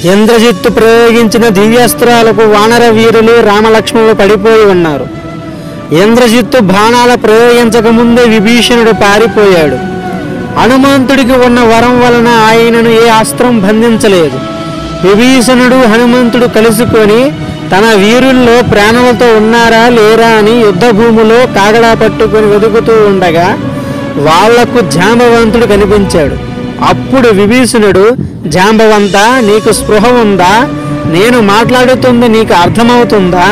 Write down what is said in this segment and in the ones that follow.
ఇంద్రజిత్తు ప్రయోగించిన దివ్యాస్త్రాలకు వానర వీరులు రామలక్ష్మణులు పడిపోయి ఉన్నారు. ఇంద్రజిత్తు బాణాల ప్రయోగించకముందే విభీషణుడు పారిపోయాడు. హనుమంతుడికి ఉన్న వరం వలన ఆయనను ఏ అస్త్రం బంధించలేదు. విభీషణుడు హనుమంతుడు కలుసుకొని తన వీరుల్లో ప్రాణాలతో ఉన్నారా లేరా అని యుద్ధ భూమిలో కాగడా పట్టుకొని వెతుకుతూ ఉండగా వాళ్లకు జాంబవంతుడు కనిపించాడు. అప్పుడు విభీషణుడు, జాంబవంత, నీకు స్పృహ ఉందా? నేను మాట్లాడుతుంది నీకు అర్థమవుతుందా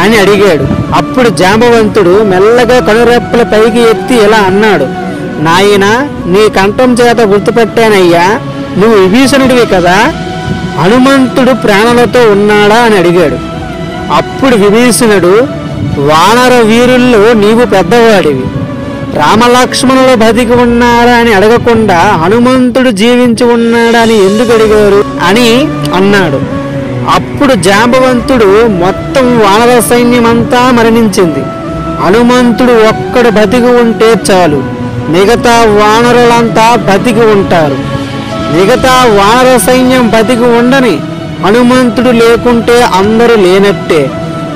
అని అడిగాడు. అప్పుడు జాంబవంతుడు మెల్లగా కనురెప్పల పైకి ఎత్తి ఇలా అన్నాడు, నాయనా, నీ కంఠం చేత గుర్తుపెట్టానయ్యా, నువ్వు విభీషణుడివి కదా, హనుమంతుడు ప్రాణాలతో ఉన్నాడా అని అడిగాడు. అప్పుడు విభీషణుడు, వానర వీరుల్లో నీవు పెద్దవాడివి, రామలక్ష్మణులు బతికి ఉన్నారా అని అడగకుండా హనుమంతుడు జీవించి ఉన్నాడా అని ఎందుకు అడిగారు అని అన్నాడు. అప్పుడు జాంబవంతుడు, మొత్తం వానర సైన్యమంతా మరణించింది, హనుమంతుడు ఒక్కడు బతికి ఉంటే చాలు, మిగతా వానరులంతా బతికి ఉంటారు. మిగతా వానర సైన్యం బతికి ఉండని, హనుమంతుడు లేకుంటే అందరూ లేనట్టే.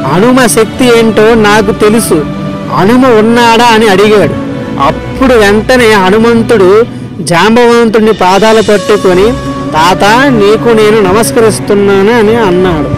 హనుమ శక్తి ఏంటో నాకు తెలుసు, హనుమ ఉన్నాడా అని అడిగాడు. అప్పుడు వెంటనే హనుమంతుడు జాంబవంతుడిని పాదాలు పట్టుకొని, తాత, నీకు నేను నమస్కరిస్తున్నాను అని అన్నాడు.